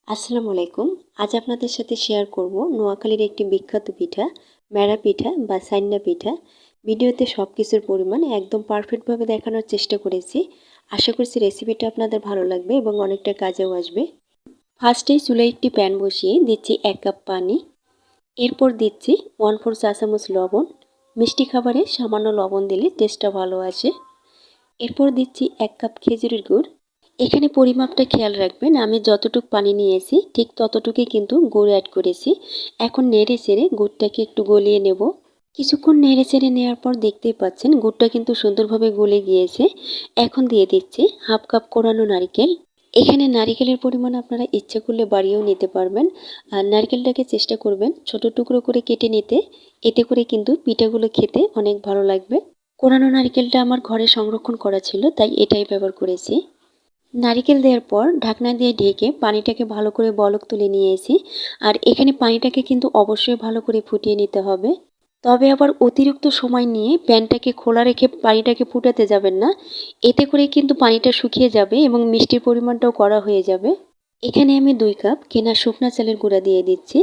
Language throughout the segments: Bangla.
আসসালামু আলাইকুম। আজ আপনাদের সাথে শেয়ার করব নোয়াখালীর একটি বিখ্যাত পিঠা, মেরা পিঠা বা সাইন্না পিঠা। ভিডিওতে সব কিছুর পরিমাণ একদম পারফেক্টভাবে দেখানোর চেষ্টা করেছি। আশা করছি রেসিপিটা আপনাদের ভালো লাগবে এবং অনেকটা কাজেও আসবে। ফার্স্টেই চুলায় একটি প্যান বসিয়ে দিচ্ছি 1 কাপ পানি। এরপর দিচ্ছি 1/4 চা চামচ লবণ। মিষ্টি খাবারে সামান্য লবণ দিলে টেস্টটা ভালো আসে। এরপর দিচ্ছি 1 কাপ খেজুরের গুড়। এখানে পরিমাপটা খেয়াল রাখবেন, আমি যতটুকু পানি নিয়েছি ঠিক ততটুকুই কিন্তু গুড় অ্যাড করেছি। এখন নেড়ে চেড়ে গুড়টাকে একটু গলিয়ে নেব। কিছুক্ষণ নেড়ে চেড়ে নেওয়ার পর দেখতেই পাচ্ছেন গুড়টা কিন্তু সুন্দরভাবে গলে গিয়েছে। এখন দিয়ে দিচ্ছি 1/2 কাপ কোরানো নারকেল। এখানে নারকেলের পরিমাণ আপনারা ইচ্ছে করলে বাড়িয়েও নিতে পারবেন। আর নারকেলটাকে চেষ্টা করবেন ছোট টুকরো করে কেটে নিতে, এতে করে কিন্তু পিঠাগুলো খেতে অনেক ভালো লাগবে। কোরানো নারকেলটা আমার ঘরে সংরক্ষণ করা ছিল, তাই এটাই ব্যবহার করেছি। নারিকেল দেওয়ার পর ঢাকনা দিয়ে ঢেকে পানিটাকে ভালো করে বলক তুলে নিয়েছি। আর এখানে পানিটাকে কিন্তু অবশ্যই ভালো করে ফুটিয়ে নিতে হবে। তবে আবার অতিরিক্ত সময় নিয়ে প্যানটাকে খোলা রেখে পানিটাকে ফুটাতে যাবেন না, এতে করে কিন্তু পানিটা শুকিয়ে যাবে এবং মিষ্টির পরিমাণটাও কড়া হয়ে যাবে। এখানে আমি 2 কাপ কেনা শুকনা চালের গুঁড়া দিয়ে দিচ্ছি।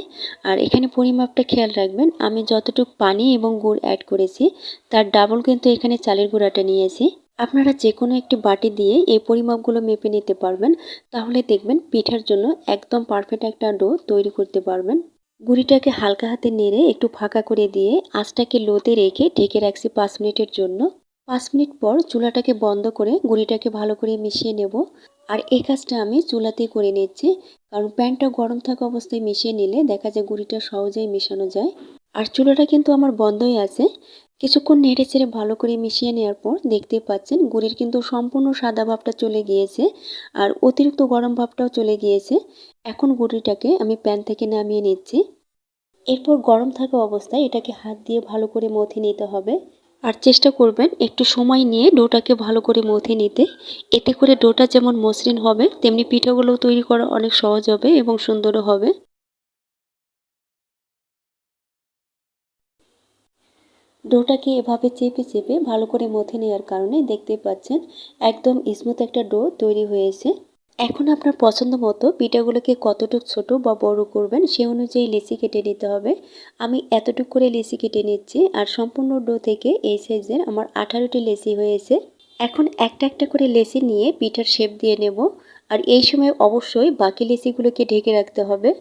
আর এখানে পরিমাপটা খেয়াল রাখবেন, আমি যতটুকু পানি এবং গুড় অ্যাড করেছি তার ডাবল কিন্তু এখানে চালের গুঁড়াটা নিয়েছি। আপনারা যে কোনো একটি বাটি দিয়ে এই পরিমাপগুলো মেপে নিতে পারবেন, তাহলে দেখবেন পিঠার জন্য একদম পারফেক্ট একটা ডো তৈরি করতে পারবেন। গুঁড়িটাকে হালকা হাতে নেড়ে একটু ফাঁকা করে দিয়ে আঁচটাকে লোতে রেখে ঢেকে রাখছি 5 মিনিটের জন্য। 5 মিনিট পর চুলাটাকে বন্ধ করে গুঁড়িটাকে ভালো করে মিশিয়ে নেব। আর এই কাজটা আমি চুলাতেই করে নিচ্ছি, কারণ প্যানটা গরম থাকা অবস্থায় মিশিয়ে নিলে দেখা যায় গুঁড়িটা সহজেই মেশানো যায়। আর চুলাটা কিন্তু আমার বন্ধই আছে। কিছুক্ষণ নেড়ে চেড়ে ভালো করে মিশিয়ে নেওয়ার পর দেখতেই পাচ্ছেন গুড়ের কিন্তু সম্পূর্ণ সাদা ভাবটা চলে গিয়েছে আর অতিরিক্ত গরম ভাবটাও চলে গিয়েছে। এখন গুঁড়িটাকে আমি প্যান থেকে নামিয়ে নিচ্ছি। এরপর গরম থাকা অবস্থায় এটাকে হাত দিয়ে ভালো করে মথে নিতে হবে। আর চেষ্টা করবেন একটু সময় নিয়ে ডোটাকে ভালো করে মথে নিতে, এতে করে ডোটা যেমন মসৃণ হবে তেমনি পিঠাগুলো তৈরি করা অনেক সহজ হবে এবং সুন্দরও হবে। ডোটাকে এভাবে চেপে চেপে ভালো করে মথে নেওয়ার কারণে দেখতেই পাচ্ছেন একদম স্মুথ একটা ডো তৈরি হয়েছে। এখন আপনার পছন্দ মতো পিঠাগুলোকে কতটুকু ছোট বা বড় করবেন সে অনুযায়ী লেচি কেটে নিতে হবে। আমি এতটুকু করে লেচি কেটে নিচ্ছি আর সম্পূর্ণ ডো থেকে এই সাইজের আমার 18টি লেচি হয়েছে। এখন একটা একটা করে লেচি নিয়ে পিঠার শেপ দিয়ে নেব। আর এই সময় অবশ্যই বাকি লেচিগুলোকে ঢেকে রাখতে হবে।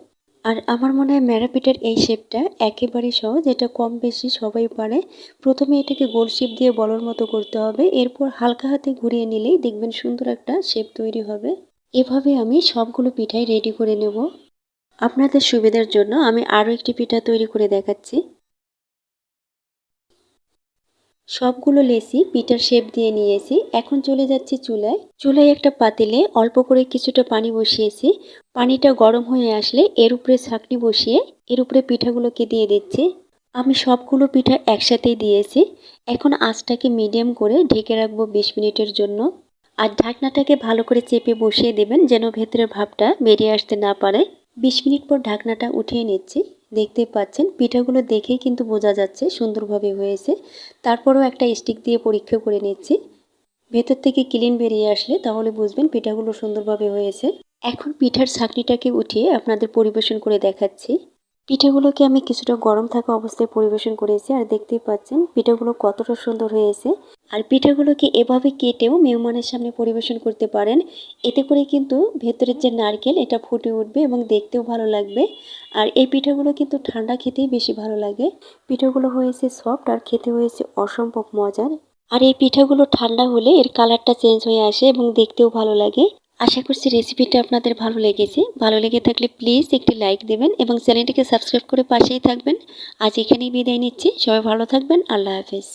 আর আমার মনে হয় ম্যারা পিঠার এই শেপটা একেবারে সহজ, এটা কম বেশি সবাই পারে। প্রথমে এটাকে গোল শেপ দিয়ে বলার মতো করতে হবে, এরপর হালকা হাতে ঘুরিয়ে নিলেই দেখবেন সুন্দর একটা শেপ তৈরি হবে। এভাবে আমি সবগুলো পিঠাই রেডি করে নেব। আপনাদের সুবিধার জন্য আমি আরও একটি পিঠা তৈরি করে দেখাচ্ছি। সবগুলো লেচি পিঠার শেপ দিয়ে নিয়েছি। এখন চলে যাচ্ছি চুলায়। চুলায় একটা পাতিলে অল্প করে কিছুটা পানি বসিয়েছি। পানিটা গরম হয়ে আসলে এর উপরে ছাঁকনি বসিয়ে এর উপরে পিঠাগুলোকে দিয়ে দিচ্ছি। আমি সবগুলো পিঠা একসাথেই দিয়েছি। এখন আঁচটাকে মিডিয়াম করে ঢেকে রাখবো 20 মিনিটের জন্য। আর ঢাকনাটাকে ভালো করে চেপে বসিয়ে দেবেন যেন ভেতরের ভাপটা বেরিয়ে আসতে না পারে। 20 মিনিট পর ঢাকনাটা উঠিয়ে নিচ্ছি। দেখতেই পাচ্ছেন পিঠাগুলো দেখেই কিন্তু বোঝা যাচ্ছে সুন্দরভাবে হয়েছে। তারপরেও একটা স্টিক দিয়ে পরীক্ষা করে নিচ্ছি। ভেতর থেকে ক্লিন বেরিয়ে আসলে তাহলে বুঝবেন পিঠাগুলো সুন্দরভাবে হয়েছে। এখন পিঠার ছাঁকনিটাকে উঠিয়ে আপনাদের পরিবেশন করে দেখাচ্ছি। পিঠাগুলোকে আমি কিছুটা গরম থাকা অবস্থায় পরিবেশন করেছি আর দেখতেই পাচ্ছেন পিঠাগুলো কতটা সুন্দর হয়েছে। আর পিঠাগুলোকে এভাবে কেটেও মেহমানের সামনে পরিবেশন করতে পারেন, এতে করে কিন্তু ভেতরের যে নারকেল এটা ফুটে উঠবে এবং দেখতেও ভালো লাগবে। আর এই পিঠাগুলো কিন্তু ঠান্ডা খেতেই বেশি ভালো লাগে। পিঠাগুলো হয়েছে সফট আর খেতে হয়েছে অসম্ভব মজার। আর এই পিঠাগুলো ঠান্ডা হলে এর কালারটা চেঞ্জ হয়ে আসে এবং দেখতেও ভালো লাগে। আশা করছি রেসিপিটা আপনাদের ভালো লেগেছে। ভালো লেগে থাকলে প্লিজ একটি লাইক দেবেন এবং চ্যানেলটিকে সাবস্ক্রাইব করে পাশেই থাকবেন। আজ এখানেই বিদায় নিচ্ছি। সবাই ভালো থাকবেন। আল্লাহ হাফেজ।